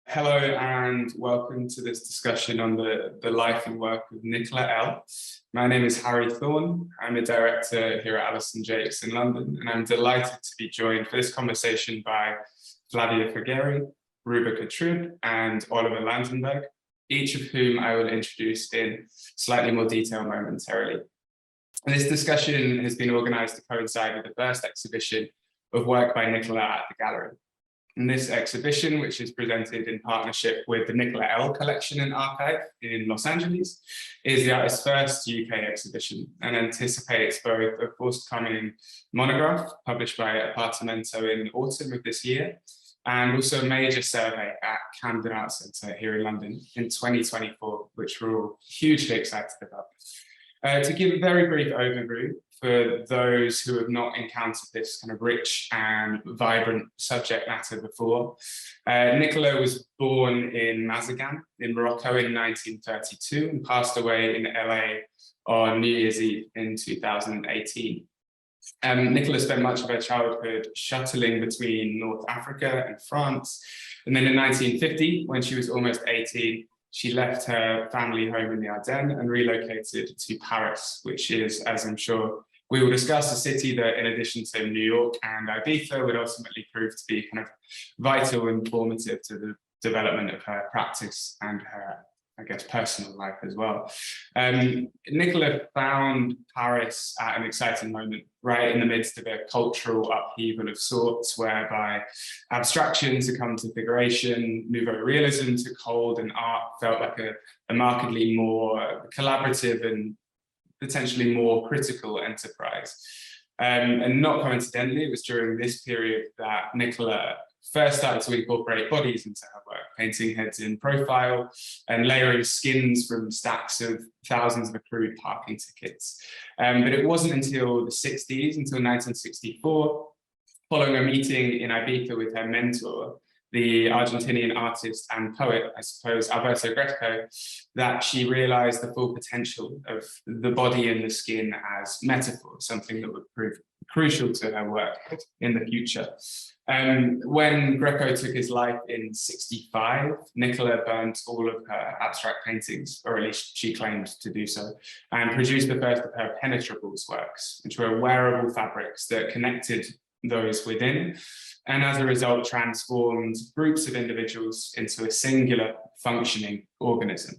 Hello and welcome to this discussion on the life and work of Nicola L. My name is Harry Thorne. I'm a director here at Alison Jacques in London, and I'm delighted to be joined for this conversation by Flavia Frigeri, Ruba Katrib, and Oliver Landenberg, each of whom I will introduce in slightly more detail momentarily. And this discussion has been organised to coincide with the first exhibition of work by Nicola at the gallery. And this exhibition, which is presented in partnership with the Nicola L collection and archive in Los Angeles, is the artist's first UK exhibition and anticipates both a forthcoming monograph published by Apartamento in autumn of this year, and also a major survey at Camden Arts Centre here in London in 2024, which we're all hugely excited about. To give a very brief overview for those who have not encountered this kind of rich and vibrant subject matter before, Nicola was born in Mazagan in Morocco in 1932 and passed away in LA on New Year's Eve in 2018. Nicola spent much of her childhood shuttling between North Africa and France. And then in 1950, when she was almost 18, she left her family home in the Ardennes and relocated to Paris, which is, as I'm sure we will discuss, a city that, in addition to New York and Ibiza, would ultimately prove to be kind of vital and formative to the development of her practice and her, I guess, personal life as well. Nicola found Paris at an exciting moment, right in the midst of a cultural upheaval of sorts, whereby abstraction succumbed to figuration, nouveau realism took hold, and art felt like a markedly more collaborative and potentially more critical enterprise. And not coincidentally, it was during this period that Nicola first started to incorporate bodies into her work, painting heads in profile and layering skins from stacks of thousands of accrued parking tickets. But it wasn't until the 60s, until 1964, following a meeting in Ibiza with her mentor, the Argentinian artist and poet, I suppose, Alberto Greco, that she realized the full potential of the body and the skin as metaphor, something that would prove crucial to her work in the future. When Greco took his life in 65, Nicola burnt all of her abstract paintings, or at least she claimed to do so, and produced the first of her penetrables works, which were wearable fabrics that connected those within, and as a result transformed groups of individuals into a singular functioning organism.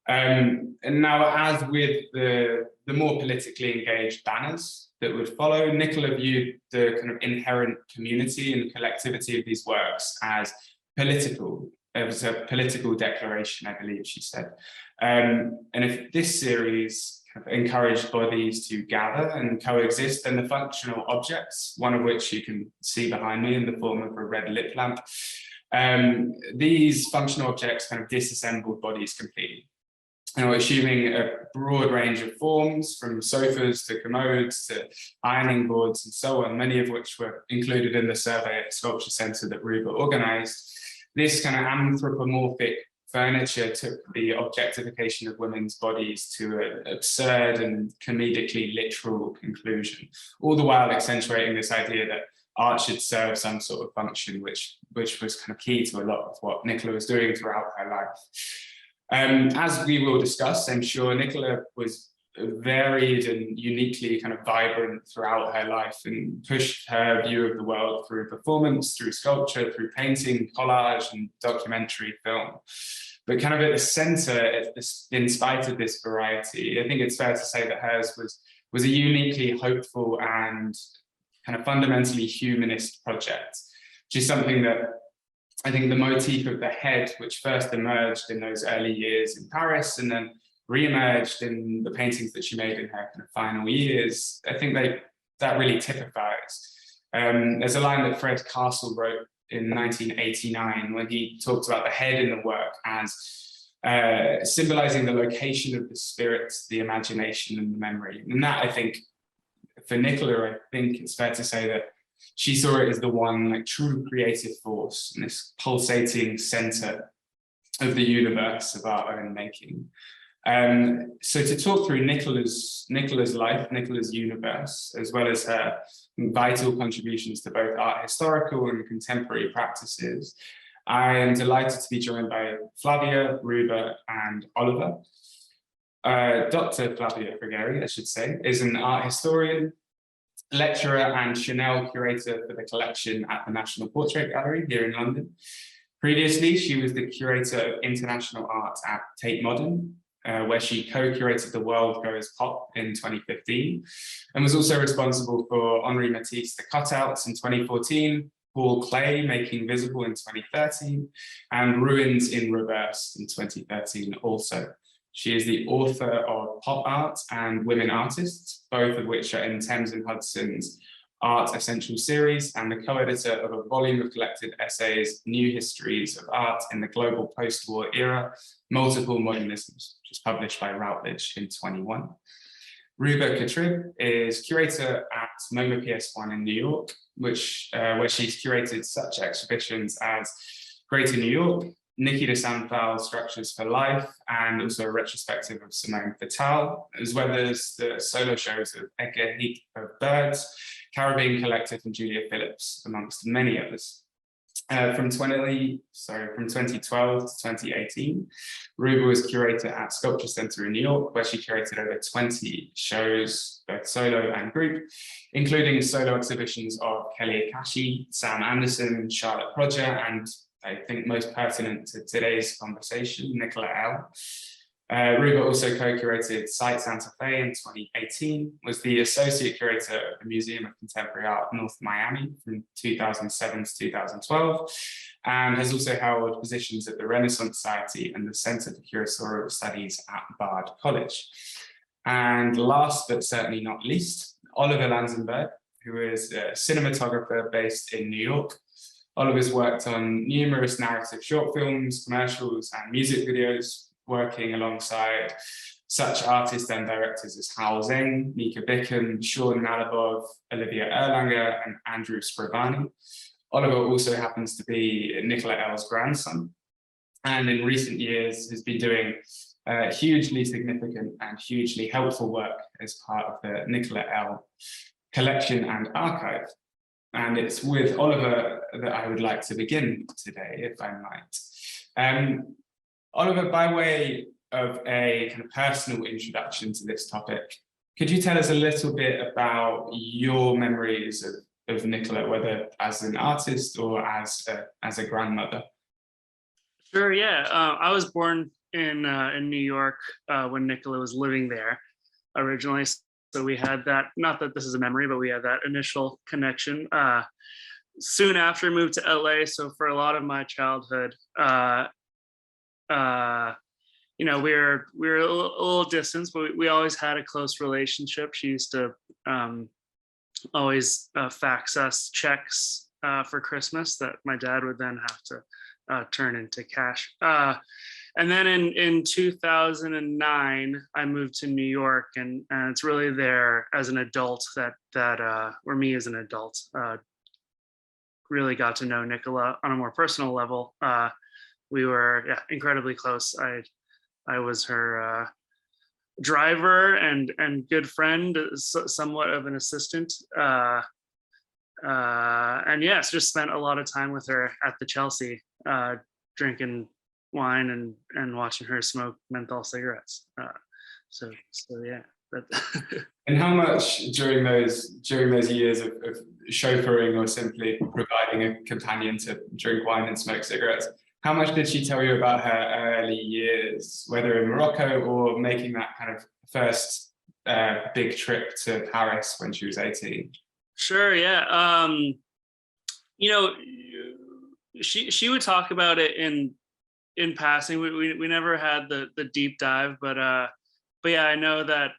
And now, as with the more politically engaged banners that would follow, Nicola viewed the kind of inherent community and collectivity of these works as political. It was a political declaration, I believe she said. And if this series encouraged bodies to gather and coexist, then the functional objects, one of which you can see behind me in the form of a red lip lamp, these functional objects kind of disassembled bodies completely. And we're assuming a broad range of forms, from sofas to commodes to ironing boards and so on, many of which were included in the survey at the Sculpture Centre that Ruba organised. This kind of anthropomorphic furniture took the objectification of women's bodies to an absurd and comedically literal conclusion, all the while accentuating this idea that art should serve some sort of function, which was kind of key to a lot of what Nicola was doing throughout her life. As we will discuss, I'm sure Nicola was varied and uniquely kind of vibrant throughout her life and pushed her view of the world through performance, through sculpture, through painting, collage, and documentary film. But kind of at the center, in spite of this variety, I think it's fair to say that hers was a uniquely hopeful and kind of fundamentally humanist project, which is something that I think the motif of the head, which first emerged in those early years in Paris and then re-emerged in the paintings that she made in her kind of final years, I think that really typifies. There's a line that Fred Castle wrote in 1989 when he talked about the head in the work as symbolizing the location of the spirit, the imagination, and the memory. And that, I think, for Nicola, I think it's fair to say that she saw it as the one like true creative force in this pulsating center of the universe of our own making. So to talk through Nicola's life, Nicola's universe, as well as her vital contributions to both art historical and contemporary practices, I am delighted to be joined by Flavia, Ruba, and Oliver. Dr. Flavia Frigeri, I should say, is an art historian, lecturer, and Chanel curator for the collection at the National Portrait Gallery here in London. Previously, she was the curator of international art at Tate Modern, where she co-curated The World Goes Pop in 2015, and was also responsible for Henri Matisse The Cutouts in 2014, Paul Klee Making Visible in 2013, and Ruins in Reverse in 2013 also. She is the author of Pop Art and Women Artists, both of which are in Thames and Hudson's Art Essential series, and the co-editor of a volume of collected essays, New Histories of Art in the Global Post-War Era, Multiple Modernisms, which was published by Routledge in 21. Ruba Katrib is curator at MoMA PS1 in New York, where she's curated such exhibitions as Greater New York, Niki de Santal's Structures for Life, and also a retrospective of Simone Fatale, as well as the solo shows of Edgar Heath of Birds, Caribbean Collective, and Julia Phillips, amongst many others. From 2012 to 2018, Ruba was curator at Sculpture Center in New York, where she curated over 20 shows, both solo and group, including solo exhibitions of Kelly Akashi, Sam Anderson, Charlotte Prodger, and I think most pertinent to today's conversation, Nicola L. Ruba also co-curated Site Santa Fe in 2018, was the associate curator of the Museum of Contemporary Art North Miami from 2007 to 2012, and has also held positions at the Renaissance Society and the Center for Curatorial Studies at Bard College. And last but certainly not least, Oliver Lanzenberg, who is a cinematographer based in New York. Oliver's worked on numerous narrative short films, commercials, and music videos, working alongside such artists and directors as Hal Zeng, Mika Bickham, Sean Nalabov, Olivia Erlanger, and Andrew Scrivani. Oliver also happens to be Nicola L's grandson, and in recent years has been doing hugely significant and hugely helpful work as part of the Nicola L collection and archive. And it's with Oliver that I would like to begin today, if I might. Oliver, by way of a kind of personal introduction to this topic, could you tell us a little bit about your memories of Nicola, whether as an artist or as a grandmother? Sure, yeah. I was born in New York when Nicola was living there originally. So we had that, not that this is a memory, but we had that initial connection. Soon after, moved to LA. So for a lot of my childhood, you know, we were a little distance, but we always had a close relationship. She used to always fax us checks for Christmas that my dad would then have to turn into cash. And then in 2009, I moved to New York, and it's really there as an adult or me as an adult, really got to know Nicola on a more personal level. We were incredibly close. I was her driver and good friend, somewhat of an assistant. And yes, just spent a lot of time with her at the Chelsea, drinking wine and watching her smoke menthol cigarettes. So yeah. And how much during those years of chauffeuring or simply providing a companion to drink wine and smoke cigarettes, how much did she tell you about her early years, whether in Morocco or making that kind of first big trip to Paris when she was 18? Sure, yeah. You know, she would talk about it in passing. We never had the deep dive, but yeah, I know that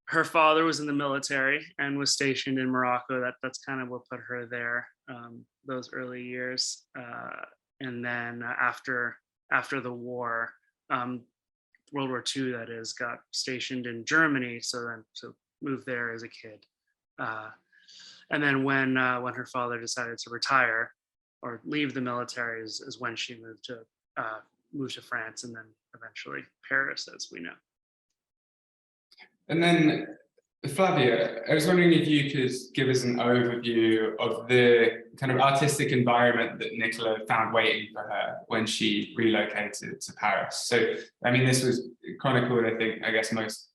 her father was in the military and was stationed in Morocco. That's kind of what put her there those early years. And then after the war, World War II, that is, got stationed in Germany. So moved there as a kid. And then when her father decided to retire or leave the military is when she moved to France, and then eventually Paris, as we know. And then Flavia, I was wondering if you could give us an overview of the kind of artistic environment that Nicola found waiting for her when she relocated to Paris. So, I mean, this was chronicled, I guess, most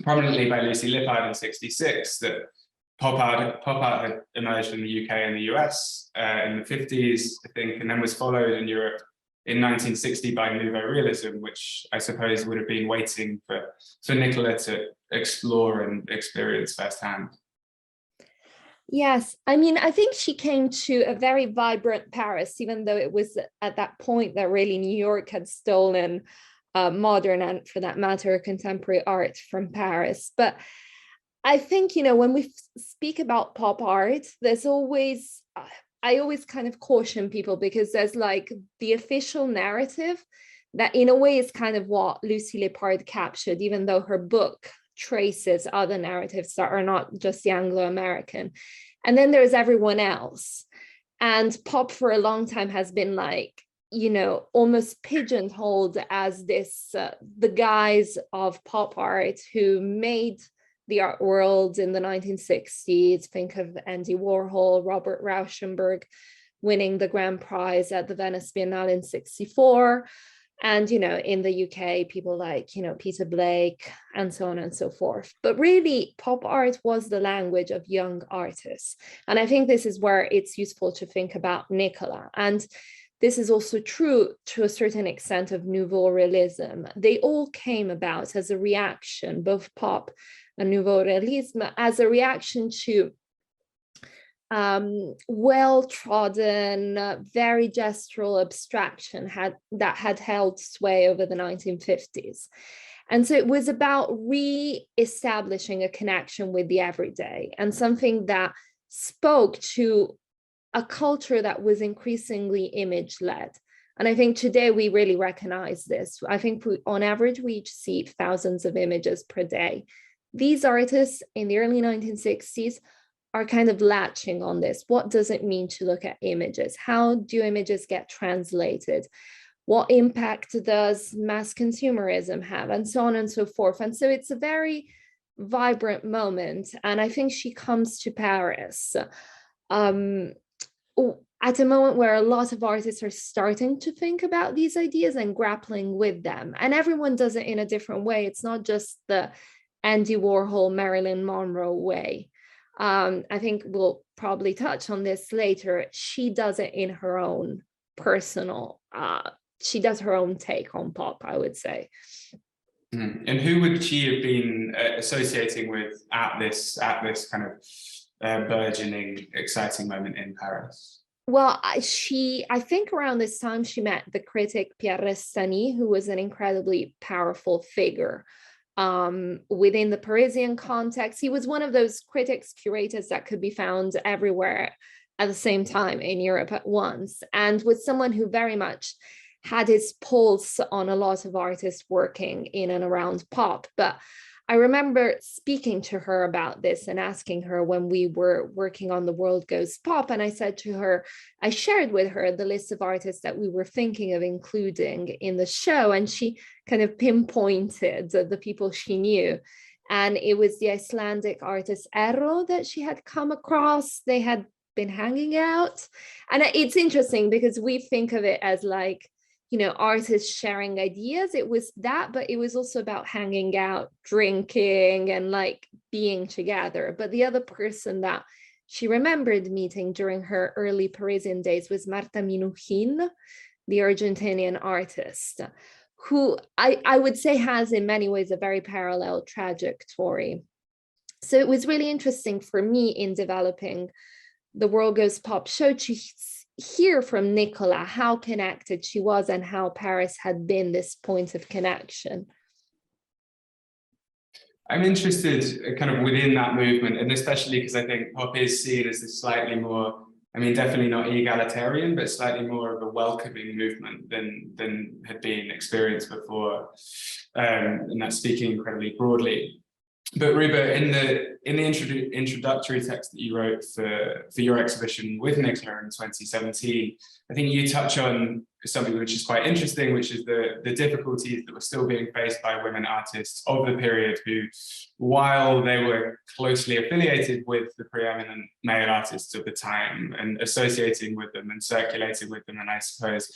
prominently by Lucy Lippard in '66, that pop art had emerged in the UK and the US in the '50s, I think, and then was followed in Europe in 1960 by Nouveau Realism, which I suppose would have been waiting for Nicola to explore and experience firsthand. Yes, I mean, I think she came to a very vibrant Paris, even though it was at that point that really New York had stolen modern and, for that matter, contemporary art from Paris. But I think, when we speak about pop art, there's always, I always kind of caution people, because there's like the official narrative that in a way is kind of what Lucy Lippard captured, even though her book traces other narratives that are not just the Anglo-American. And then there's everyone else. And pop for a long time has been like, almost pigeonholed as this, the guise of pop art who made the art world in the 1960s. Think of Andy Warhol, Robert Rauschenberg winning the grand prize at the Venice Biennale in '64. And, in the UK, people like, Peter Blake and so on and so forth. But really, pop art was the language of young artists. And I think this is where it's useful to think about Nicola. And this is also true to a certain extent of Nouveau Realism. They all came about as a reaction, both pop and Nouveau Realism, as a reaction to well-trodden, very gestural abstraction that had held sway over the 1950s. And so it was about re-establishing a connection with the everyday, and something that spoke to a culture that was increasingly image-led. And I think today we really recognize this. I think on average, we each see thousands of images per day. These artists in the early 1960s are kind of latching on this. What does it mean to look at images? How do images get translated? What impact does mass consumerism have? And so on and so forth. And so it's a very vibrant moment. And I think she comes to Paris at a moment where a lot of artists are starting to think about these ideas and grappling with them. And everyone does it in a different way. It's not just the Andy Warhol, Marilyn Monroe way. I think we'll probably touch on this later. She does it in her own personal, she does her own take on pop, I would say. And who would she have been associating with at this kind of burgeoning, exciting moment in Paris? Well, I think around this time she met the critic Pierre Restany, who was an incredibly powerful figure within the Parisian context. He was one of those critics, curators that could be found everywhere at the same time in Europe at once, and was someone who very much had his pulse on a lot of artists working in and around pop. But I remember speaking to her about this and asking her when we were working on The World Goes Pop. And I said to her, I shared with her the list of artists that we were thinking of including in the show. And she kind of pinpointed the people she knew. And it was the Icelandic artist Erro that she had come across. They had been hanging out. And it's interesting because we think of it as like, artists sharing ideas. It was that, but it was also about hanging out, drinking, and like being together. But the other person that she remembered meeting during her early Parisian days was Marta Minujín, the Argentinian artist, who I would say has in many ways a very parallel trajectory. So it was really interesting for me in developing the World Goes Pop show to hear from Nicola how connected she was and how Paris had been this point of connection. I'm interested kind of within that movement, and especially because I think pop is seen as this slightly more, I mean, definitely not egalitarian, but slightly more of a welcoming movement than had been experienced before. And that's speaking incredibly broadly. But Ruba, in the introductory text that you wrote for your exhibition with Nicola in 2017, I think you touch on something which is quite interesting, which is the difficulties that were still being faced by women artists of the period who, while they were closely affiliated with the preeminent male artists of the time and associating with them and circulating with them, and I suppose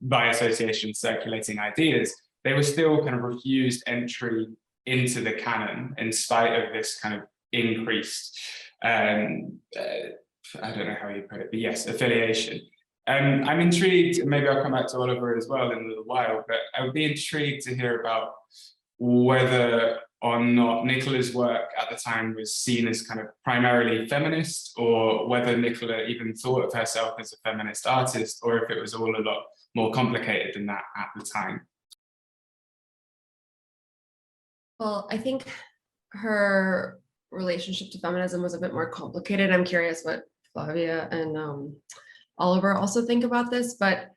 by association circulating ideas, they were still kind of refused entry into the canon in spite of this kind of increased, I don't know how you put it, but yes, affiliation. I'm intrigued, maybe I'll come back to Oliver as well in a little while, but I would be intrigued to hear about whether or not Nicola's work at the time was seen as kind of primarily feminist, or whether Nicola even thought of herself as a feminist artist, or if it was all a lot more complicated than that at the time. Well, I think her relationship to feminism was a bit more complicated. I'm curious what Flavia and Oliver also think about this, but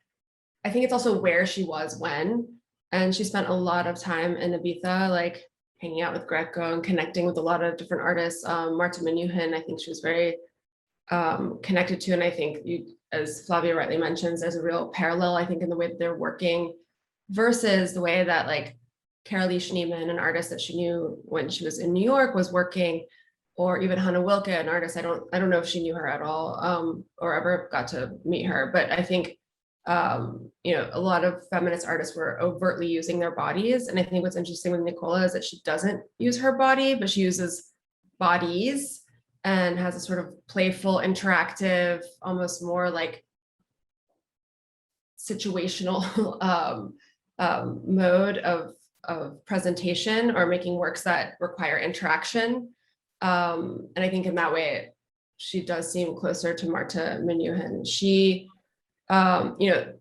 I think it's also where she was when, and she spent a lot of time in Ibiza, like hanging out with Greco and connecting with a lot of different artists. Marta Manuhin, I think she was very connected to, and I think as Flavia rightly mentions, there's a real parallel, I think, in the way that they're working versus the way that like Carolee Schneemann, an artist that she knew when she was in New York, was working, or even Hannah Wilke, an artist, I don't know if she knew her at all, or ever got to meet her, but I think a lot of feminist artists were overtly using their bodies. And I think what's interesting with Nicola is that she doesn't use her body, but she uses bodies and has a sort of playful, interactive, almost more like situational mode of presentation, or making works that require interaction. And I think in that way, she does seem closer to Marta Manuhin. She, Rastani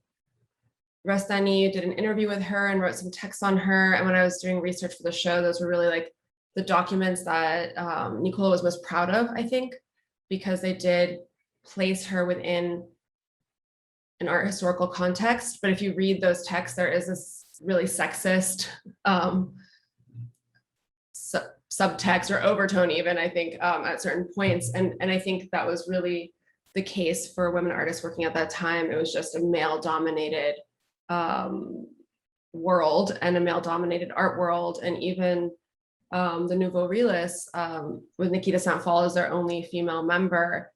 did an interview with her and wrote some texts on her. And when I was doing research for the show, those were really like the documents that Nicola was most proud of, I think, because they did place her within an art historical context. But if you read those texts, there is this really sexist subtext or overtone even, I think, at certain points. And I think that was really the case for women artists working at that time. It was just a male-dominated world and a male-dominated art world. And even the Nouveau Realists, with Nikita Saint-Phal as their only female member,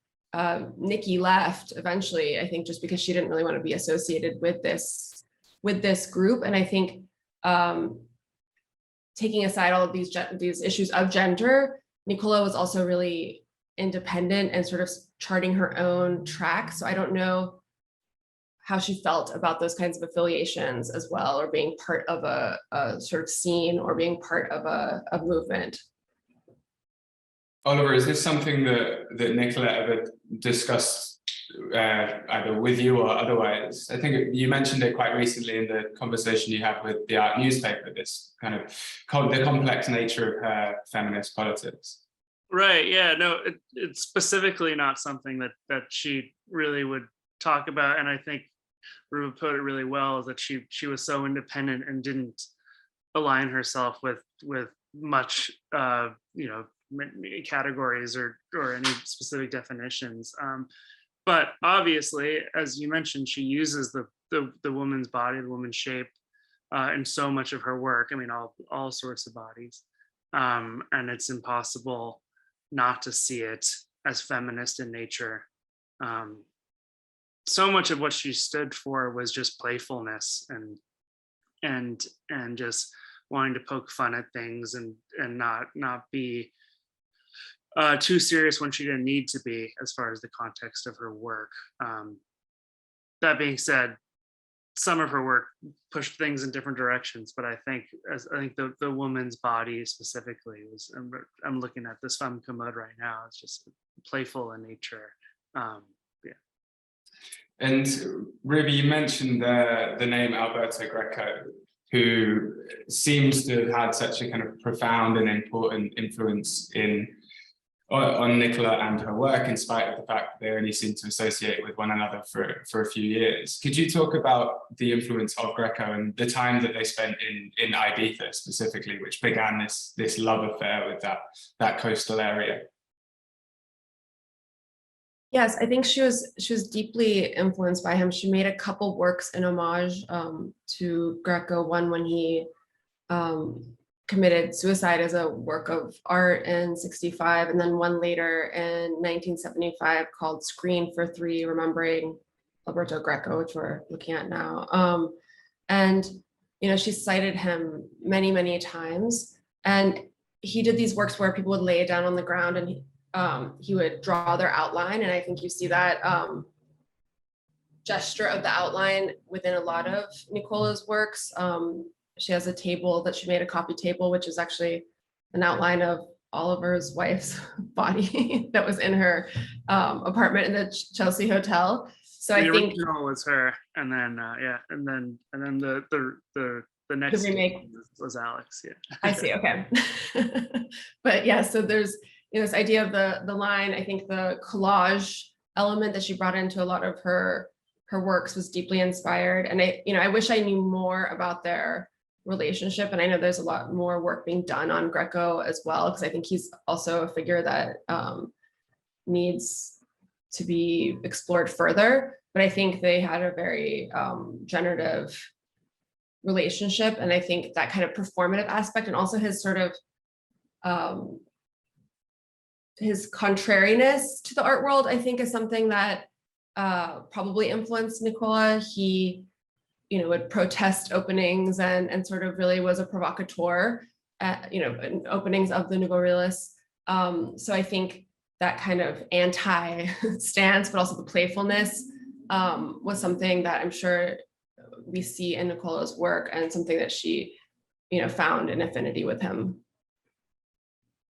Nikki left eventually, I think, just because she didn't really want to be associated with this group. And I think taking aside all of these issues of gender, Nicola was also really independent and sort of charting her own track. So I don't know how she felt about those kinds of affiliations as well, or being part of a sort of scene, or being part of a movement. Oliver, is this something that Nicola ever discussed either with you or otherwise? I think you mentioned it quite recently in the conversation you had with the Art newspaper, this kind of the complex nature of her feminist politics. Right, yeah, no, it's specifically not something that she really would talk about. And I think Ruba put it really well, is that she was so independent and didn't align herself with much categories or any specific definitions. But obviously, as you mentioned, she uses the woman's body, the woman's shape, in so much of her work. I mean, all sorts of bodies, and it's impossible not to see it as feminist in nature. So much of what she stood for was just playfulness and just wanting to poke fun at things and not be too serious when she didn't need to be, as far as the context of her work. That being said, some of her work pushed things in different directions, but I think the woman's body specifically was, I'm looking at this femme commode right now, it's just playful in nature. And Ruby, you mentioned the name Alberto Greco, who seems to have had such a kind of profound and important influence in on Nicola and her work, in spite of the fact that they only seem to associate with one another for a few years. Could you talk about the influence of Greco and the time that they spent in Ibiza specifically, which began this love affair with that coastal area? Yes, I think she was deeply influenced by him. She made a couple works in homage to Greco. One when he committed suicide as a work of art in 65, and then one later in 1975 called Screen for Three, remembering Alberto Greco, which we're looking at now. And she cited him many, many times. And he did these works where people would lay it down on the ground and he would draw their outline. And I think you see that gesture of the outline within a lot of Nicola's works. She has a table that she made, a coffee table, which is actually an outline of Oliver's wife's body that was in her apartment in the Chelsea Hotel. So the I think original was her, and then and then the next the remake was Alex. Yeah, I see. Okay, but yeah, so there's this idea of the line. I think the collage element that she brought into a lot of her works was deeply inspired, and I wish I knew more about their relationship. And I know there's a lot more work being done on Greco as well, because I think he's also a figure that needs to be explored further. But I think they had a very generative relationship. And I think that kind of performative aspect, and also his sort of his contrariness to the art world, I think is something that probably influenced Nicola. He would protest openings and sort of really was a provocateur at, in openings of the Nouveau Realists. So I think that kind of anti-stance, but also the playfulness was something that I'm sure we see in Nicola's work, and something that she, found an affinity with him.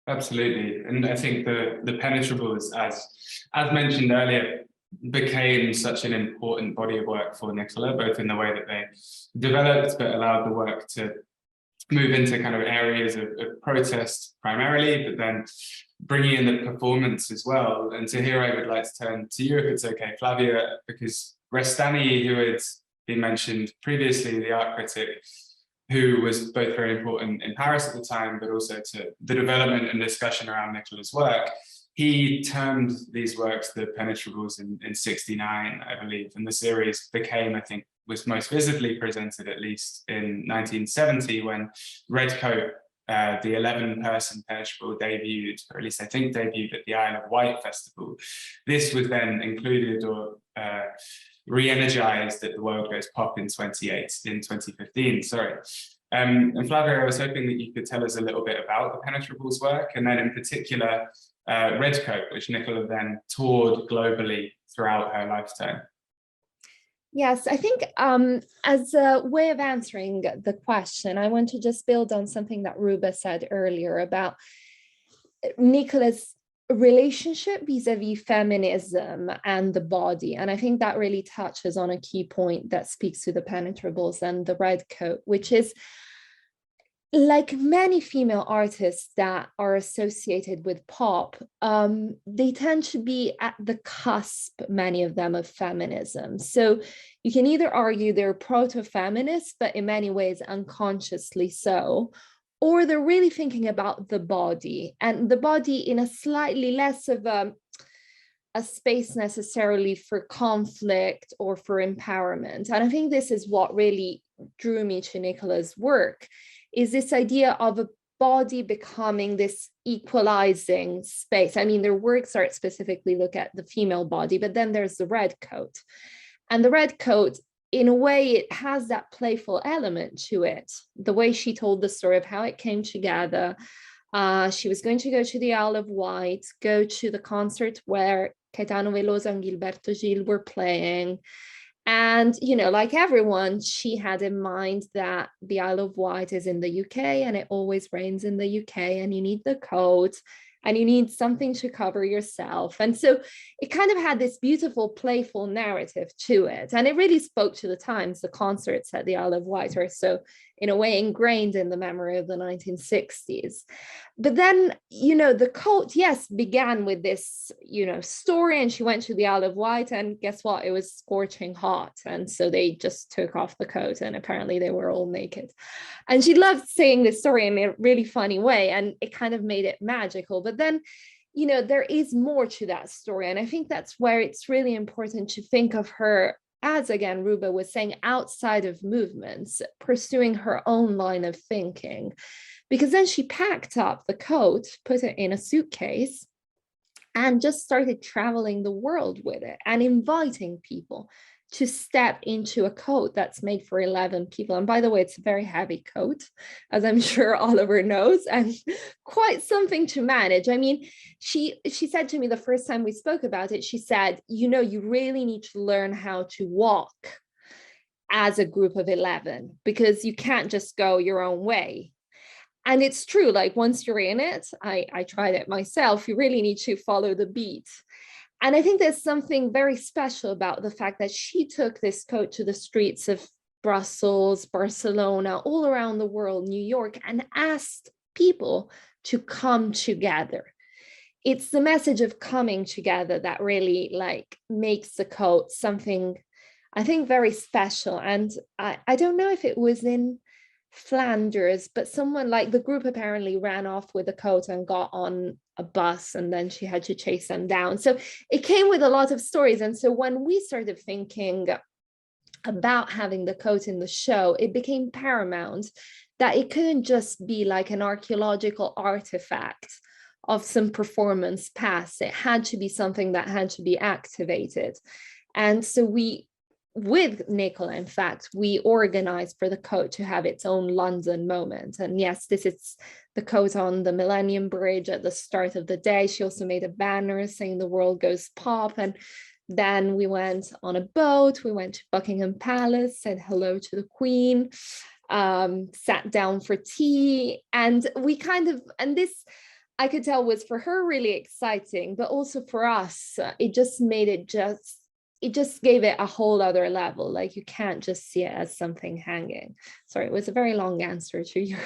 Absolutely. And I think the penetrables, as mentioned earlier, became such an important body of work for Nicola, both in the way that they developed, but allowed the work to move into kind of areas of protest primarily, but then bringing in the performance as well. And so here I would like to turn to you, if it's okay, Flavia, because Restani, who had been mentioned previously, the art critic, who was both very important in Paris at the time, but also to the development and discussion around Nicola's work, he termed these works the penetrables in 69, I believe, and the series became, I think, was most visibly presented at least in 1970 when Redcoat, the 11-person penetrable, debuted, or at least I think debuted at the Isle of Wight Festival. This was then included or re-energized at the World Goes Pop in 2015, sorry. And Flavia, I was hoping that you could tell us a little bit about the penetrables work, and then in particular, Redcoat, which Nicola then toured globally throughout her lifetime. Yes, I think as a way of answering the question, I want to just build on something that Ruba said earlier about Nicola's relationship vis-a-vis feminism and the body. And I think that really touches on a key point that speaks to the penetrables and the Redcoat, which is, like many female artists that are associated with pop, they tend to be at the cusp, many of them, of feminism. So you can either argue they're proto-feminists, but in many ways unconsciously so, or they're really thinking about the body, and the body in a slightly less of a space necessarily for conflict or for empowerment. And I think this is what really drew me to Nicola's work, is this idea of a body becoming this equalizing space. I mean, their works art specifically look at the female body, but then there's the Redcoat. And the Redcoat, in a way, it has that playful element to it. The way she told the story of how it came together. She was going to go to the Isle of Wight, go to the concert where Caetano Veloso and Gilberto Gil were playing. And, like everyone, she had in mind that the Isle of Wight is in the UK and it always rains in the UK and you need the coat. and you need something to cover yourself. And so it kind of had this beautiful, playful narrative to it. And it really spoke to the times. The concerts at the Isle of Wight are so, in a way, ingrained in the memory of the 1960s. But then, the coat, yes, began with this, story, and she went to the Isle of Wight, and guess what? It was scorching hot. And so they just took off the coat, and apparently they were all naked. And she loved saying this story in a really funny way, and it kind of made it magical. But then, there is more to that story. And I think that's where it's really important to think of her as, again, Ruba was saying, outside of movements, pursuing her own line of thinking. Because then she packed up the coat, put it in a suitcase, and just started traveling the world with it and inviting people to step into a coat that's made for 11 people. And by the way, it's a very heavy coat, as I'm sure Oliver knows, and quite something to manage. I mean, she said to me the first time we spoke about it, she said, you really need to learn how to walk as a group of 11, because you can't just go your own way. And it's true, like once you're in it, I tried it myself, you really need to follow the beat. And I think there's something very special about the fact that she took this coat to the streets of Brussels, Barcelona, all around the world, New York, and asked people to come together. It's the message of coming together that really makes the coat something, I think, very special. And I don't know if it was in Flanders, but someone the group apparently ran off with a coat and got on a bus, and then she had to chase them down. So it came with a lot of stories. And so when we started thinking about having the coat in the show, it became paramount that it couldn't just be like an archaeological artifact of some performance past. It had to be something that had to be activated. And so with Nicola, in fact, we organized for the coat to have its own London moment. And yes, this is the coat on the Millennium Bridge at the start of the day. She also made a banner saying the world goes pop. And then we went on a boat, we went to Buckingham Palace, said hello to the Queen, sat down for tea. And we and this, I could tell, was for her really exciting, but also for us, it just made it gave it a whole other level. Like, you can't just see it as something hanging. Sorry, it was a very long answer to your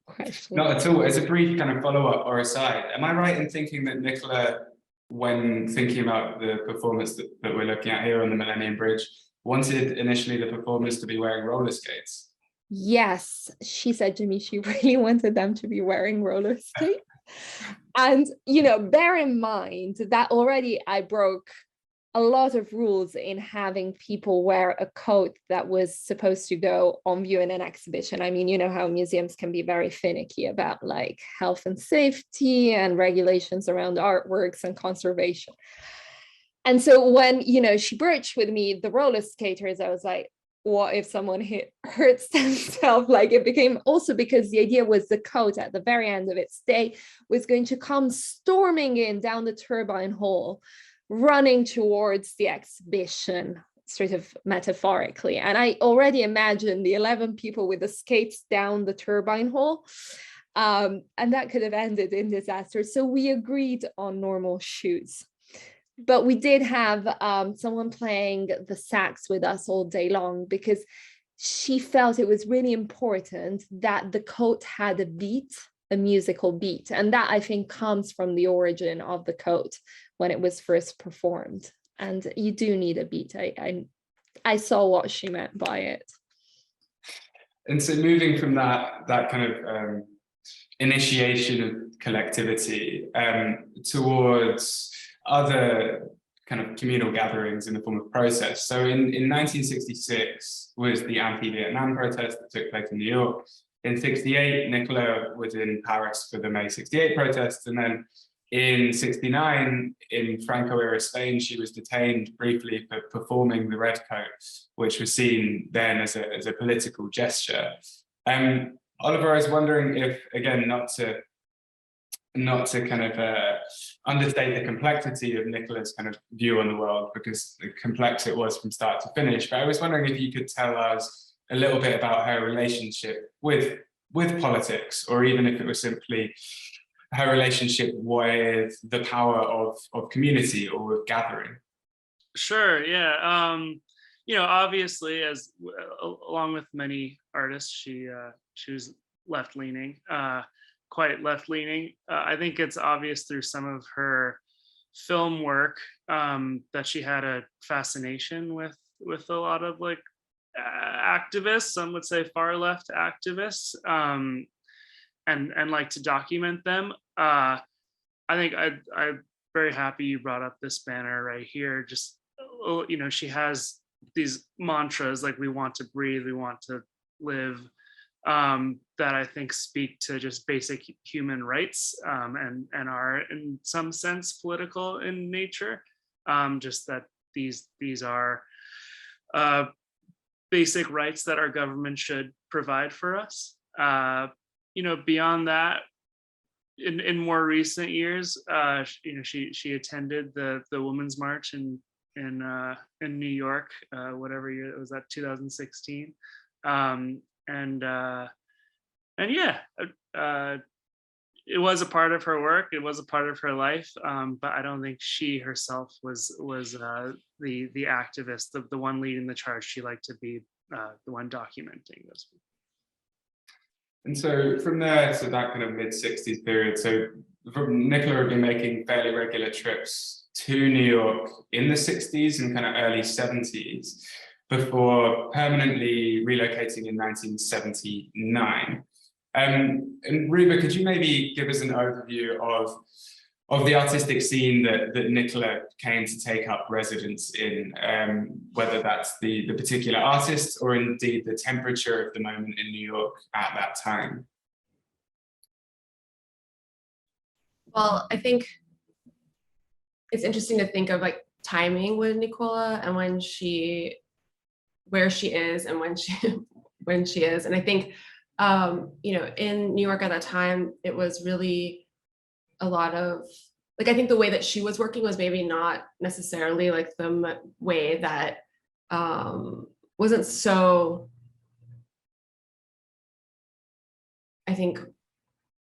question. Not at all. As a brief kind of follow-up or aside, am I right in thinking that Nicola, when thinking about the performance that we're looking at here on the Millennium Bridge, wanted initially the performers to be wearing roller skates? Yes, she said to me she really wanted them to be wearing roller skates. And, bear in mind that already I broke a lot of rules in having people wear a coat that was supposed to go on view in an exhibition. I mean, you know how museums can be very finicky about health and safety and regulations around artworks and conservation. And so when, she broached with me the roller skaters, I was like, what if someone hurts themselves? It became also, because the idea was the coat at the very end of its day was going to come storming in down the turbine hall, running towards the exhibition, sort of metaphorically. And I already imagined the 11 people with the skates down the turbine hall. And that could have ended in disaster. So we agreed on normal shoes. But we did have someone playing the sax with us all day long, because she felt it was really important that the coat had a beat, a musical beat. And that, I think, comes from the origin of the coat when it was first performed. And you do need a beat. I saw what she meant by it. And so moving from that kind of initiation of collectivity towards other kind of communal gatherings in the form of protests. So in 1966 was the anti-Vietnam protest that took place in New York. In 68, Nicola was in Paris for the May 68 protests. And then in 69, in Franco-era Spain, she was detained briefly for performing the red coat, which was seen then as a political gesture. Oliver, I was wondering if, again, not to kind of understate the complexity of Nicola's kind of view on the world, because complex it was from start to finish, but I was wondering if you could tell us a little bit about her relationship with politics, or even if it was simply her relationship with the power of community or with gathering? Sure, yeah. Obviously, as along with many artists, she was left-leaning, quite left-leaning. I think it's obvious through some of her film work that she had a fascination with a lot of like activists, some would say far left activists, and like to document them. I think I'm very happy you brought up this banner right here. Just, she has these mantras like we want to breathe, we want to live, that I think speak to just basic human rights, and are in some sense political in nature. Just that these are basic rights that our government should provide for us. Beyond that, in more recent years, she attended the Women's March in New York, whatever year it was, that 2016, and yeah, it was a part of her work, it was a part of her life, but I don't think she herself was the activist, the one leading the charge. She liked to be the one documenting this. And so from there to that kind of mid-60s period, so Nicola had been making fairly regular trips to New York in the 60s and kind of early 70s before permanently relocating in 1979. And Ruba, could you maybe give us an overview of the artistic scene that Nicola came to take up residence in, whether that's the particular artist or indeed the temperature of the moment in New York at that time? Well, I think it's interesting to think of like timing with Nicola and where she is and when she is. And I think, in New York at that time, it was really a lot of, like, I think the way that she was working was maybe not necessarily like the way that wasn't so, I think,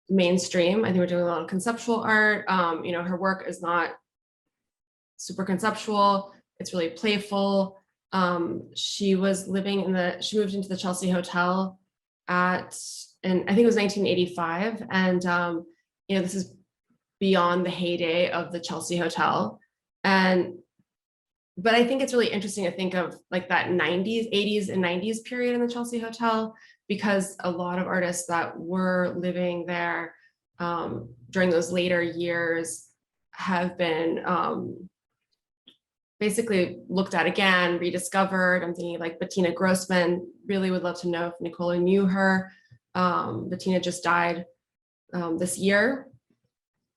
mainstream. I think we're doing a lot of conceptual art. Her work is not super conceptual. It's really playful. She moved into the Chelsea Hotel and I think it was 1985. And, this is beyond the heyday of the Chelsea Hotel. But I think it's really interesting to think of like that 80s and 90s period in the Chelsea Hotel, because a lot of artists that were living there during those later years have been basically looked at again, rediscovered. I'm thinking like Bettina Grossman. Really would love to know if Nicola knew her. Bettina just died this year.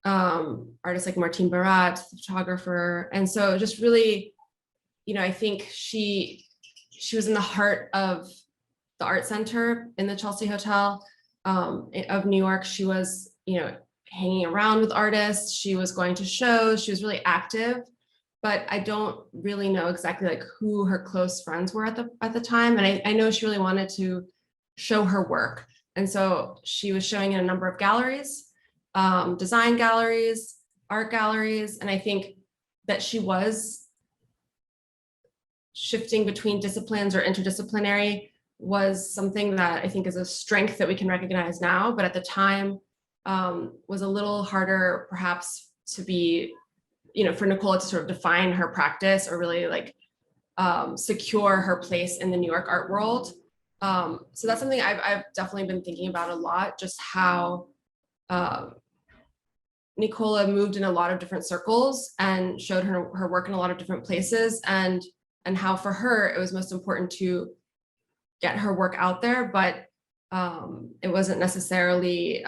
Artists like Martine Barat, the photographer. And so just really, I think she was in the heart of the art center in the Chelsea Hotel of New York. She was, hanging around with artists. She was going to shows. She was really active, but I don't really know exactly like who her close friends were at the time. And I know she really wanted to show her work. And so she was showing in a number of galleries, design galleries, art galleries. And I think that she was shifting between disciplines or interdisciplinary was something that I think is a strength that we can recognize now, but at the time was a little harder perhaps to be, for Nicola to sort of define her practice or really like secure her place in the New York art world. So that's something I've definitely been thinking about a lot, just how Nicola moved in a lot of different circles and showed her work in a lot of different places, and how for her it was most important to get her work out there, but it wasn't necessarily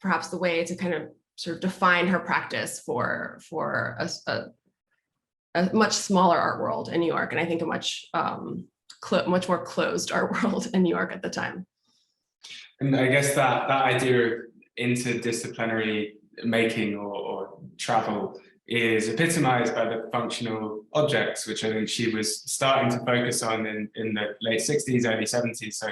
perhaps the way to kind of sort of define her practice for a much smaller art world in New York, and I think a much more closed art world in New York at the time. And I guess that idea of interdisciplinary making or travel is epitomized by the functional objects, which I think she was starting to focus on in the late 60s, early 70s. So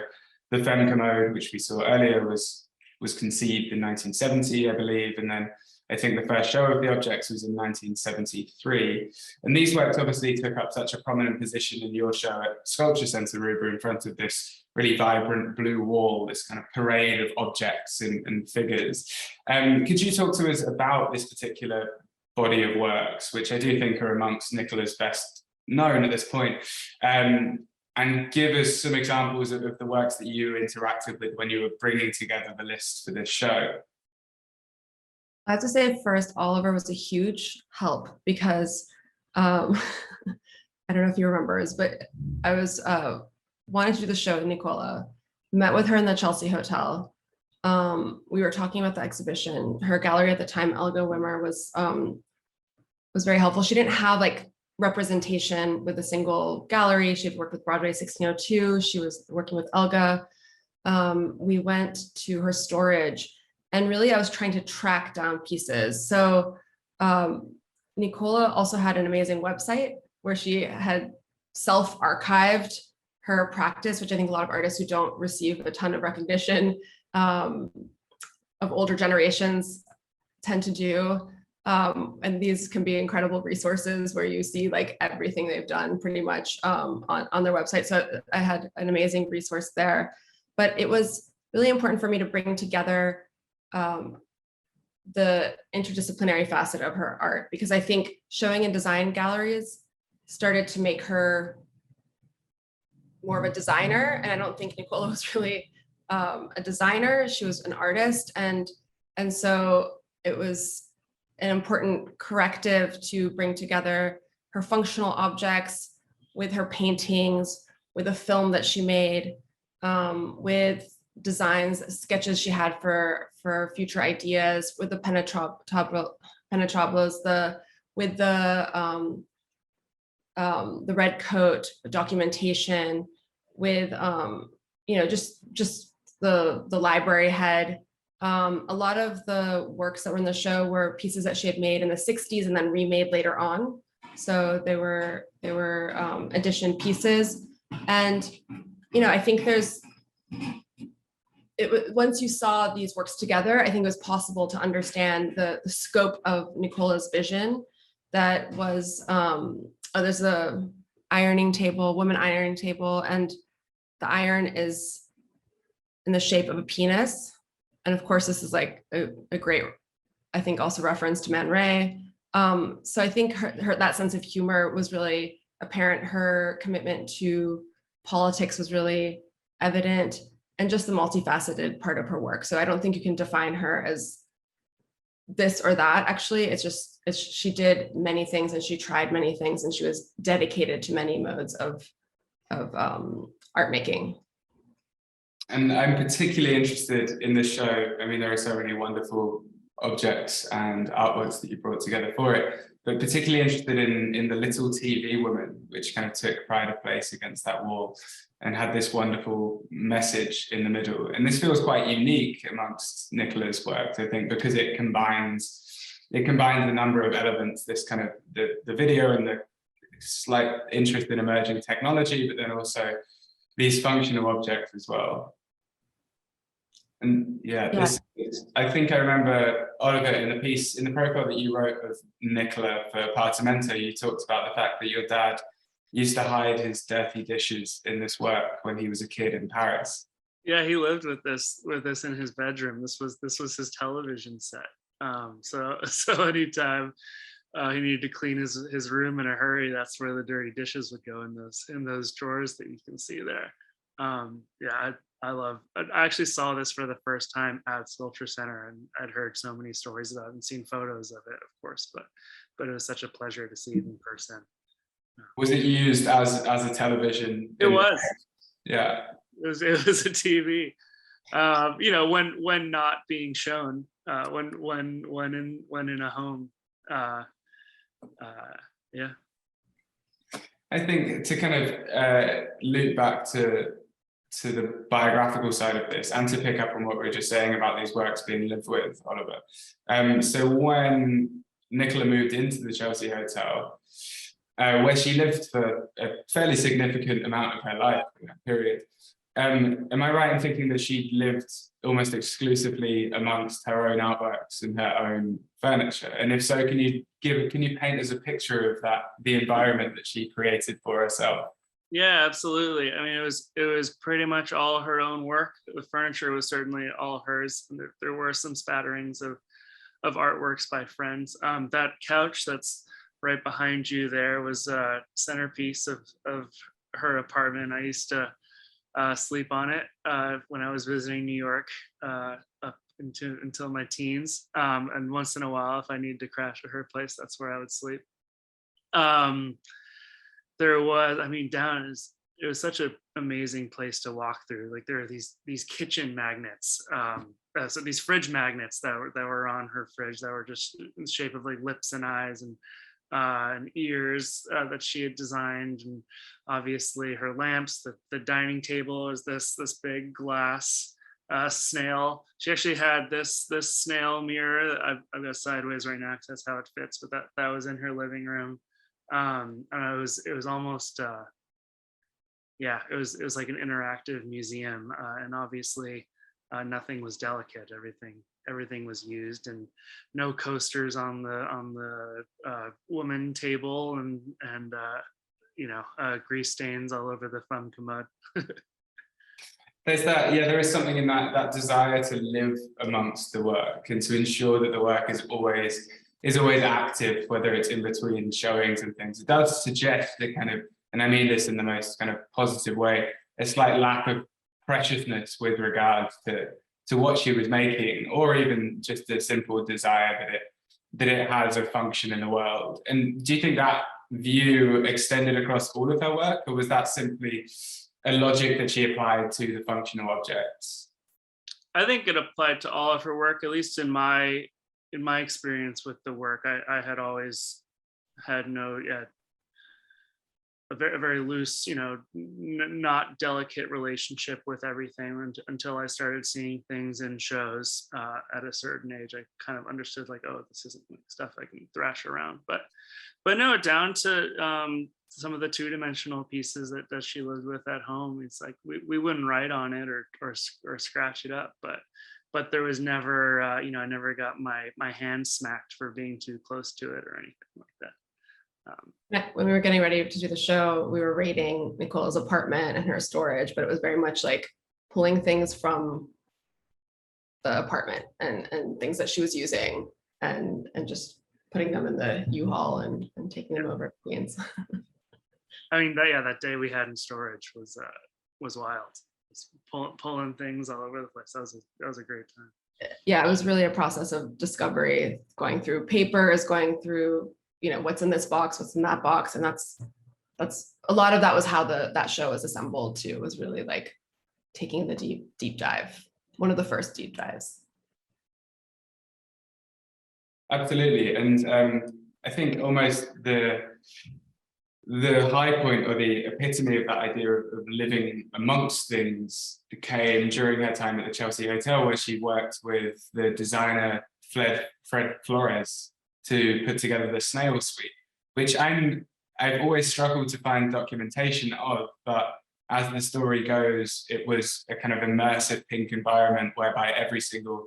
the femme commode, which we saw earlier, was was conceived in 1970, I believe, and then I think the first show of the objects was in 1973. And these works obviously took up such a prominent position in your show at Sculpture Centre Ruber, in front of this really vibrant blue wall, this kind of parade of objects and figures. Could you talk to us about this particular body of works, which I do think are amongst Nicola's best known at this point, and give us some examples of the works that you interacted with when you were bringing together the list for this show? I have to say first, Oliver was a huge help because I don't know if you remember this, but I was wanted to do the show with Nicola, met with her in the Chelsea Hotel. We were talking about the exhibition. Her gallery at the time, Elga Wimmer, was very helpful. She didn't have like representation with a single gallery. She had worked with Broadway 1602. She was working with Elga. We went to her storage, and really I was trying to track down pieces. So Nicola also had an amazing website where she had self-archived her practice, which I think a lot of artists who don't receive a ton of recognition of older generations tend to do. And these can be incredible resources where you see like everything they've done pretty much on their website. So I had an amazing resource there, but it was really important for me to bring together the interdisciplinary facet of her art, because I think showing in design galleries started to make her more of a designer. And I don't think Nicola was really a designer. She was an artist. And so it was an important corrective to bring together her functional objects with her paintings, with a film that she made, with designs, sketches she had for future ideas, with the penetrablos, with the red coat, the documentation, with just the library head. A lot of the works that were in the show were pieces that she had made in the 60s and then remade later on. So they were addition pieces. And, I think once you saw these works together, I think it was possible to understand the scope of Nicola's vision. That was, there's a ironing table, woman ironing table, and the iron is in the shape of a penis. And of course, this is like a great, I think, also reference to Man Ray. So I think her that sense of humor was really apparent. Her commitment to politics was really evident, and just the multifaceted part of her work. So I don't think you can define her as this or that. Actually, it's she did many things, and she tried many things, and she was dedicated to many modes of art making. And I'm particularly interested in this show. I mean, there are so many wonderful objects and artworks that you brought together for it, but particularly interested in the little TV woman, which kind of took pride of place against that wall and had this wonderful message in the middle. And this feels quite unique amongst Nicola's work, I think, because it combines a number of elements, this kind of the video and the slight interest in emerging technology, but then also these functional objects as well. And I think I remember, Oliver, in the profile that you wrote of Nicola for Apartamento, you talked about the fact that your dad used to hide his dirty dishes in this work when he was a kid in Paris. Yeah, he lived with this in his bedroom. This was his television set. So anytime he needed to clean his room in a hurry, that's where the dirty dishes would go, in those drawers that you can see there. I actually saw this for the first time at Sculpture Center, and I'd heard so many stories about it and seen photos of it, of course, but it was such a pleasure to see it in person. Was it used as a television? It was. Yeah. It was a TV. When not being shown, when in a home. Yeah. I think to kind of loop back to the biographical side of this, and to pick up on what we were just saying about these works being lived with, Oliver. So when Nicola moved into the Chelsea Hotel, where she lived for a fairly significant amount of her life in that period, Am I right in thinking that she lived almost exclusively amongst her own artworks and her own furniture? And if so, can you paint us a picture of that, the environment that she created for herself? Yeah, absolutely. I mean, it was pretty much all her own work. The furniture was certainly all hers. And there were some spatterings of artworks by friends. That couch that's right behind you there was a centerpiece of her apartment. I used to sleep on it when I was visiting New York up until my teens. And once in a while, if I needed to crash at her place, that's where I would sleep. There was, I mean, it was such an amazing place to walk through. Like there are these kitchen magnets, so these fridge magnets that were on her fridge that were just in the shape of like lips and eyes and ears that she had designed, and obviously her lamps. The dining table is this big glass snail. She actually had this snail mirror. I've got sideways right now because that's how it fits, but that was in her living room. And it was almost it was like an interactive museum, and obviously nothing was delicate. Everything was used, and no coasters on the woman table, and grease stains all over the femme commode. There is something in that desire to live amongst the work and to ensure that the work is always active, whether it's in between showings and things. It does suggest the kind of, and I mean this in the most kind of positive way, a slight lack of preciousness with regards to what she was making, or even just a simple desire that it has a function in the world. And do you think that view extended across all of her work, or was that simply a logic that she applied to the functional objects? I think it applied to all of her work, at least in my experience with the work. I had always had a very loose, not delicate relationship with everything until I started seeing things in shows at a certain age. I kind of understood like, oh, this isn't stuff I can thrash around. But no, down to some of the two-dimensional pieces that she lived with at home. It's like we wouldn't write on it or scratch it up, but there was never, I never got my hand smacked for being too close to it or anything like that. When we were getting ready to do the show, we were raiding Nicola's apartment and her storage, but it was very much like pulling things from the apartment and things that she was using and just putting them in the U-Haul and taking them over to Queens. I mean, that day we had in storage was wild. Just pulling things all over the place. That was a great time. Yeah, it was really a process of discovery, going through papers, going through, what's in this box, what's in that box. And that's a lot of that was how that show was assembled too, was really like taking the deep dive, one of the first deep dives. Absolutely. And I think almost the high point or the epitome of that idea of living amongst things came during her time at the Chelsea Hotel, where she worked with the designer Fred Flores to put together the Snail Suite, which I've always struggled to find documentation of, but as the story goes, it was a kind of immersive pink environment whereby every single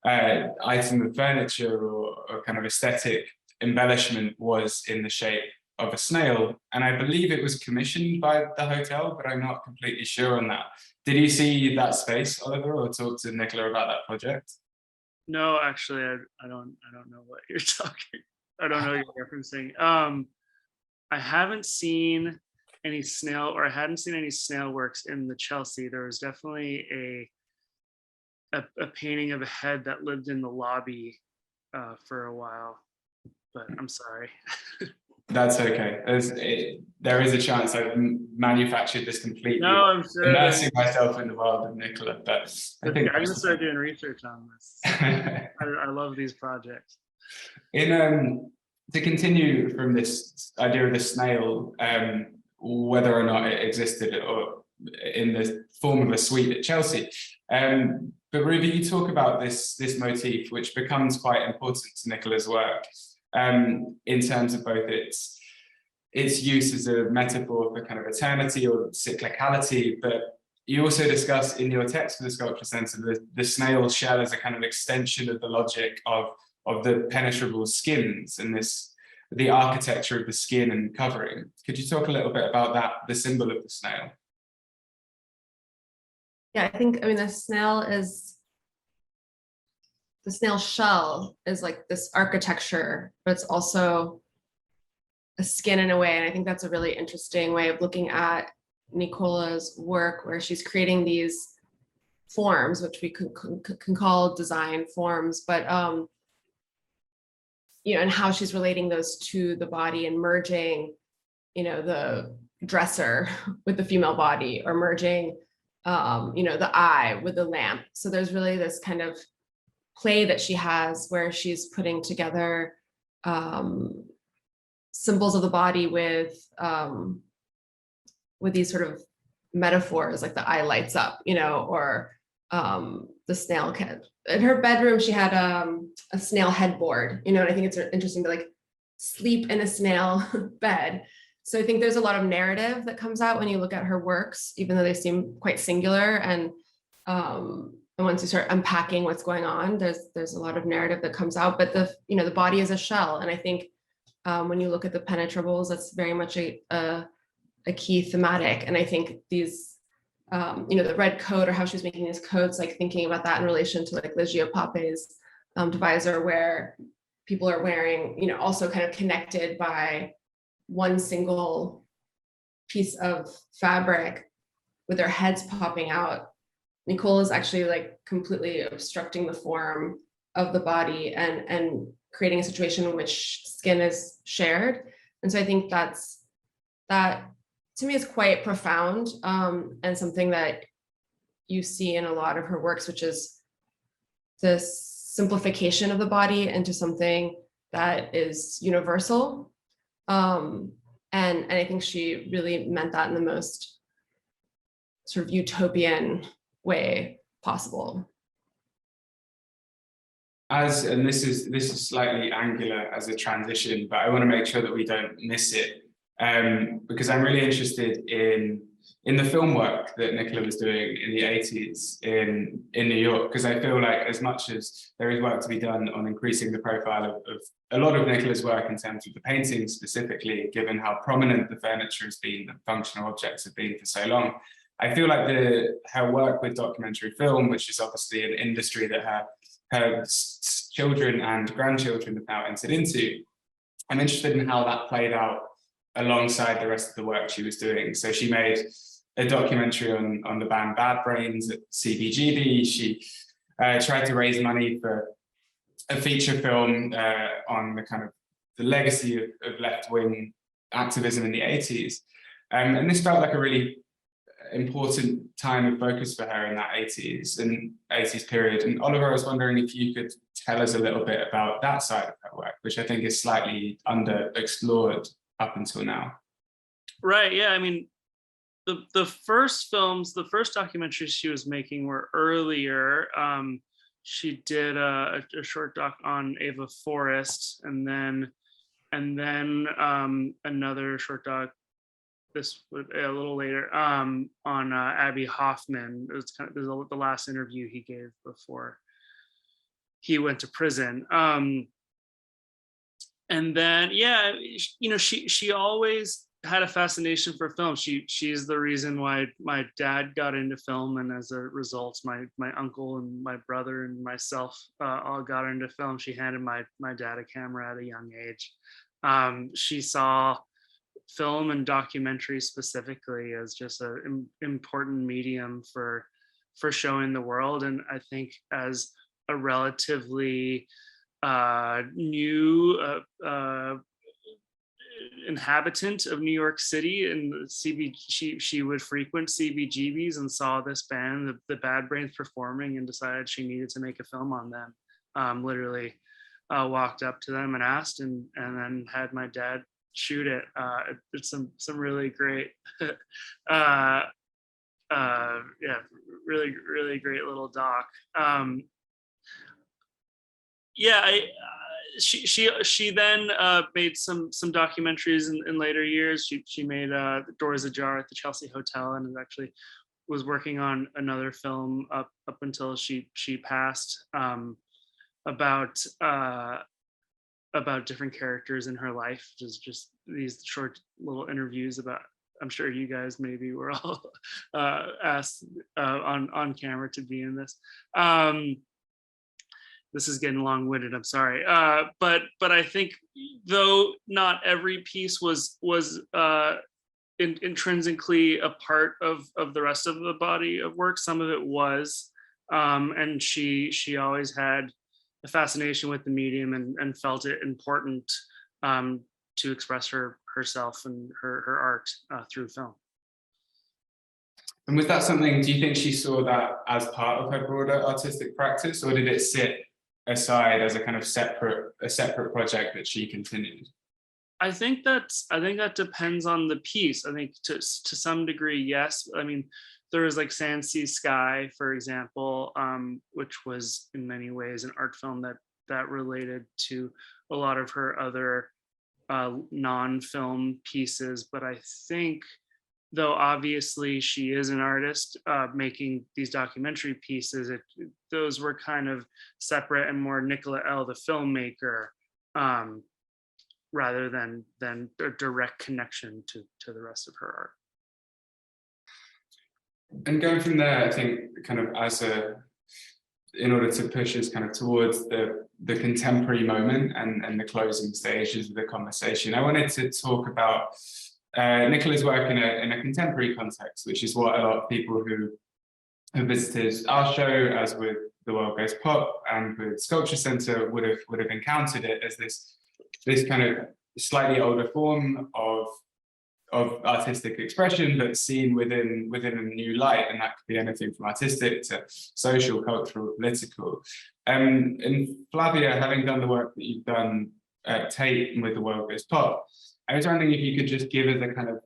item of furniture or kind of aesthetic embellishment was in the shape of a snail. And I believe it was commissioned by the hotel, but I'm not completely sure on that. Did you see that space, Oliver, or talk to Nicola about that project? No, actually, I don't know what you're talking. I don't know what you're referencing. I haven't seen any snail, or I hadn't seen any snail works in the Chelsea. There was definitely a painting of a head that lived in the lobby for a while, but I'm sorry. That's okay. There is a chance I've manufactured this completely. No, I'm sure. Immersing myself in the world of Nicola, but I think I'm gonna start doing research on this. I love these projects. To continue from this idea of the snail, whether or not it existed or in the form of a suite at Chelsea. But Ruby, you talk about this motif, which becomes quite important to Nicola's work, in terms of both its use as a metaphor for kind of eternity or cyclicality, but you also discuss in your text for the Sculpture Centre the snail shell as a kind of extension of the logic of the penetrable skins and the architecture of the skin and covering. Could you talk a little bit about that, the symbol of the snail? Yeah, I mean, the snail shell is like this architecture, but it's also a skin in a way. And I think that's a really interesting way of looking at Nicola's work, where she's creating these forms, which we can call design forms, but and how she's relating those to the body and merging, the dresser with the female body, or merging, the eye with the lamp. So there's really this kind of play that she has where she's putting together symbols of the body with these sort of metaphors, like the eye lights up, or the snail head. In her bedroom, she had a snail headboard, and I think it's interesting to like sleep in a snail bed. So I think there's a lot of narrative that comes out when you look at her works, even though they seem quite singular. And once you start unpacking what's going on, there's a lot of narrative that comes out. But the body is a shell, and I think when you look at the penetrables, that's very much a key thematic. And I think these, the red coat, or how she was making these coats, like thinking about that in relation to like Ligia Pape's divisor, where people are wearing, also kind of connected by one single piece of fabric with their heads popping out. Nicola is actually like completely obstructing the form of the body and creating a situation in which skin is shared. And so I think that to me is quite profound, and something that you see in a lot of her works, which is this simplification of the body into something that is universal. And I think she really meant that in the most sort of utopian way possible. And this is slightly angular as a transition, but I want to make sure that we don't miss it, because I'm really interested in the film work that Nicola was doing in the 80s in New York, because I feel like as much as there is work to be done on increasing the profile of a lot of Nicola's work in terms of the paintings specifically, given how prominent the furniture has been, the functional objects have been for so long, I feel like her work with documentary film, which is obviously an industry that her children and grandchildren have now entered into, I'm interested in how that played out alongside the rest of the work she was doing. So she made a documentary on the band Bad Brains at CBGB. She tried to raise money for a feature film on the kind of the legacy of left-wing activism in the 80s. And this felt like a really important time of focus for her in that 80s period. And Oliver, I was wondering if you could tell us a little bit about that side of her work, which I think is slightly underexplored up until now. Right, yeah, I mean, the first films, the first documentaries she was making were earlier. She did a short doc on Ava Forrest, and then another short doc this a little later on Abby Hoffman. It was kind of the last interview he gave before he went to prison. And then, yeah, she always had a fascination for film. She's the reason why my dad got into film, and as a result, my uncle and my brother and myself all got into film. She handed my dad a camera at a young age. She saw film and documentary specifically as just an important medium for showing the world. And I think as a relatively new inhabitant of New York City, and she would frequent CBGBs and saw this band, the Bad Brains, performing, and decided she needed to make a film on them. Literally walked up to them and asked, and then had my dad shoot it. It's some really great really great little doc. She then made some documentaries in later years. She made Doors Ajar at the Chelsea Hotel, and is actually was working on another film up until she passed, about different characters in her life, just these short little interviews about. I'm sure you guys maybe were all asked on camera to be in this. This is getting long-winded. I'm sorry, but I think though not every piece was intrinsically a part of the rest of the body of work. Some of it was, and she always had a fascination with the medium and felt it important to express herself and her art through film. And was that something, do you think she saw that as part of her broader artistic practice, or did it sit aside as a kind of separate project that she continued? I think that depends on the piece. I think to some degree, yes. I mean, there was like Sand, Sea, Sky, for example, which was in many ways an art film that related to a lot of her other non-film pieces. But I think, though obviously she is an artist making these documentary pieces, those were kind of separate and more Nicola L, the filmmaker, rather than a direct connection to the rest of her art. And going from there, I think kind of in order to push us kind of towards the contemporary moment and the closing stages of the conversation, I wanted to talk about Nicola's work in a contemporary context, which is what a lot of people who have visited our show, as with The World Goes Pop and with Sculpture Centre, would have encountered it as this kind of slightly older form of artistic expression, but seen within a new light, and that could be anything from artistic to social, cultural, political. And Flavia, having done the work that you've done at Tate and with The World Goes Pop, I was wondering if you could just give us a kind of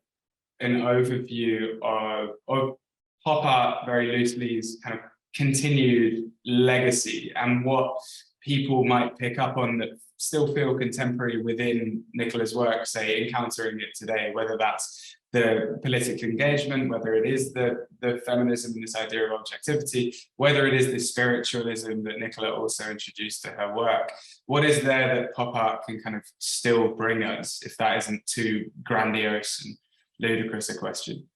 an overview of pop art, verylouselly's kind of continued legacy, and what people might pick up on that still feel contemporary within Nicola's work, say encountering it today, whether that's the political engagement, whether it is the feminism and this idea of objectivity, whether it is the spiritualism that Nicola also introduced to her work. What is there that pop art can kind of still bring us, if that isn't too grandiose and ludicrous a question?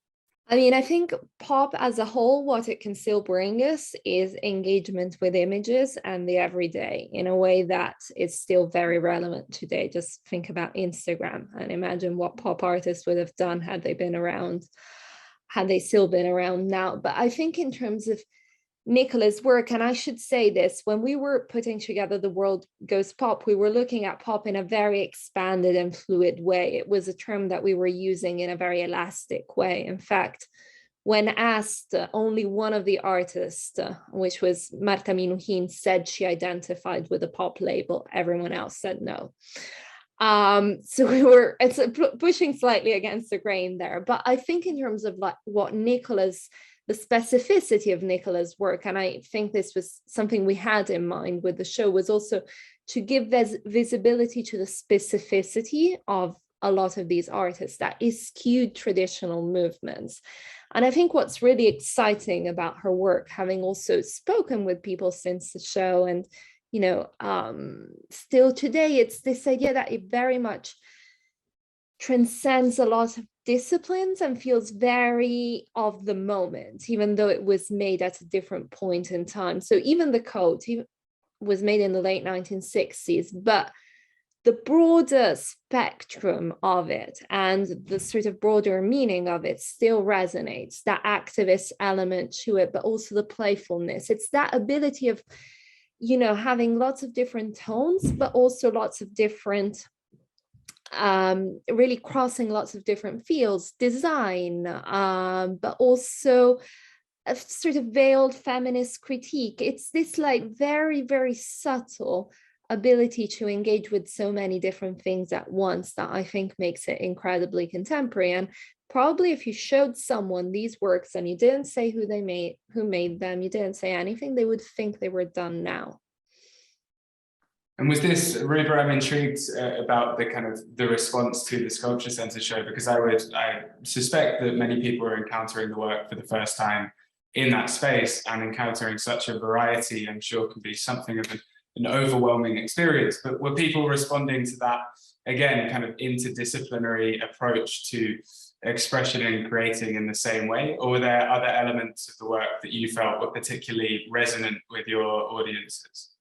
I mean, I think pop as a whole, what it can still bring us is engagement with images and the everyday in a way that is still very relevant today. Just think about Instagram and imagine what pop artists would have done had they been around, had they still been around now. But I think in terms of Nicola's work, and I should say this, when we were putting together The World Goes Pop, we were looking at pop in a very expanded and fluid way. It was a term that we were using in a very elastic way. In fact, when asked, only one of the artists, which was Marta Minuhin, said she identified with a pop label. Everyone else said no. So it's pushing slightly against the grain there. But I think in terms of like what the specificity of Nicola's work, and I think this was something we had in mind with the show, was also to give visibility to the specificity of a lot of these artists that eschewed traditional movements. And I think what's really exciting about her work, having also spoken with people since the show, and still today, it's this idea that it very much transcends a lot of disciplines and feels very of the moment, even though it was made at a different point in time. So even the coat was made in the late 1960s, but the broader spectrum of it and the sort of broader meaning of it still resonates, that activist element to it, but also the playfulness. It's that ability of, having lots of different tones, but also lots of different really crossing lots of different fields, design, but also a sort of veiled feminist critique. It's this like very, very subtle ability to engage with so many different things at once that I think makes it incredibly contemporary. And probably if you showed someone these works and you didn't say who made them, you didn't say anything, they would think they were done now. And was this, Ruba, I'm intrigued about the kind of the response to the Sculpture Centre show, because I suspect that many people are encountering the work for the first time in that space, and encountering such a variety, I'm sure, can be something of an overwhelming experience. But were people responding to that, again, kind of interdisciplinary approach to expression and creating in the same way? Or were there other elements of the work that you felt were particularly resonant with your audiences?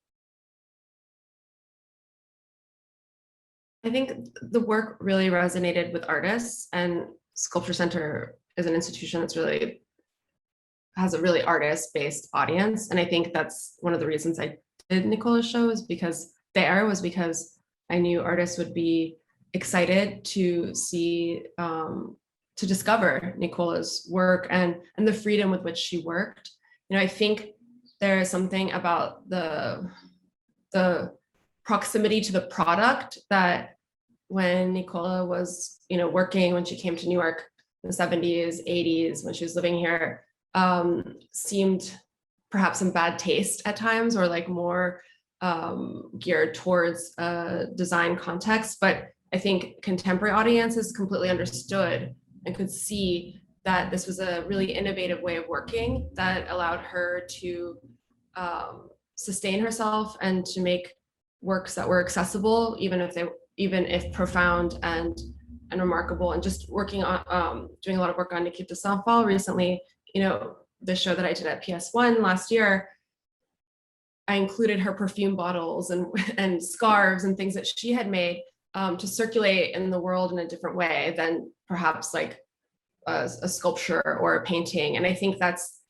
I think the work really resonated with artists, and Sculpture Center is an institution that's really has a really artist-based audience. And I think that's one of the reasons I did Nicola's show, is because I knew artists would be excited to see, to discover Nicola's work and the freedom with which she worked. You know, I think there is something about the proximity to the product that when Nicola was, you know, working, when she came to New York in the 70s, 80s, when she was living here, seemed perhaps in bad taste at times, or like more geared towards a design context. But I think contemporary audiences completely understood and could see that this was a really innovative way of working that allowed her to sustain herself and to make works that were accessible, even if profound and remarkable. And just working on doing a lot of work on Nicola L recently, you know, the show that I did at PS1 last year, I included her perfume bottles and scarves and things that she had made to circulate in the world in a different way than perhaps like a sculpture or a painting. And I think that's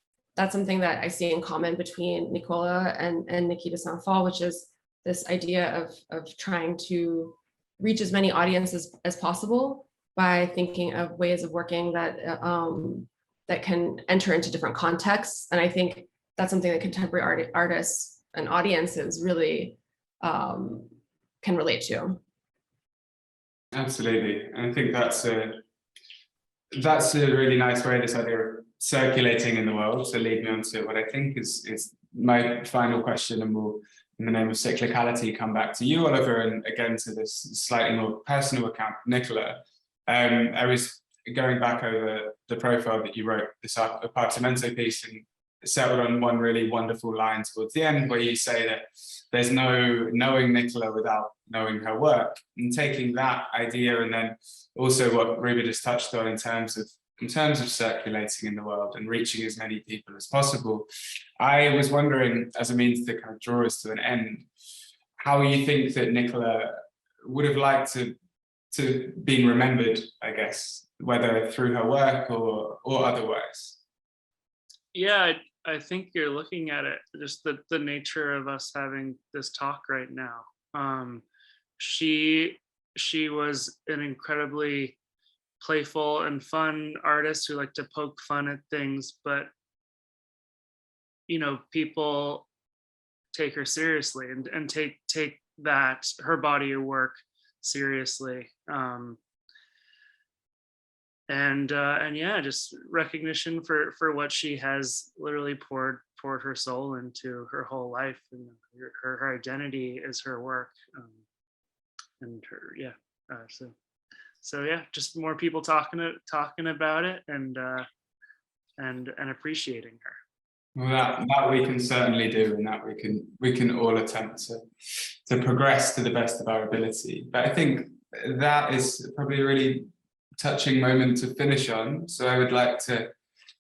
something that I see in common between Nicola and Nicola L, which is this idea of trying to reach as many audiences as possible by thinking of ways of working that that can enter into different contexts. And I think that's something that contemporary artists and audiences really can relate to. Absolutely. And I think that's a really nice way, this idea of circulating in the world, to lead me on to what I think is my final question, and we'll, in the name of cyclicality, come back to you, Oliver, and again to this slightly more personal account, Nicola. I was going back over the profile that you wrote, this Apartamento piece, and settled on one really wonderful line towards the end, where you say that there's no knowing Nicola without knowing her work. And taking that idea, and then also what Ruba just touched on in terms of circulating in the world and reaching as many people as possible, I was wondering, as a means to kind of draw us to an end, how you think that Nicola would have liked to be remembered, I guess, whether through her work or otherwise. Yeah, I think you're looking at it, just the nature of us having this talk right now. She was an incredibly playful and fun artist who liked to poke fun at things, but you know, people take her seriously and take that, her body of work, seriously. And yeah, just recognition for what she has literally poured her soul into her whole life, and her identity is her work, and her, yeah. So yeah, just more people talking about it and appreciating her. Well, that we can certainly do, and that we can all attempt to progress to the best of our ability. But I think that is probably a really touching moment to finish on. So I would like to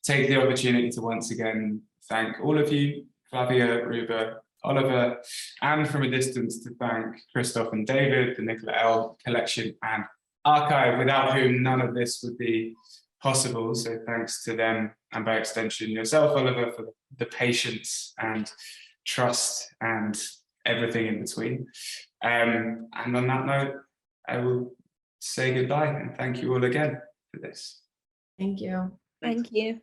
take the opportunity to once again thank all of you, Flavia, Ruba, Oliver, and from a distance to thank Christoph and David, the Nicola L collection and archive, without whom none of this would be possible. So thanks to them, and by extension yourself, Oliver, for the patience and trust and everything in between. And on that note, I will say goodbye and thank you all again for this. Thank you. Thank you.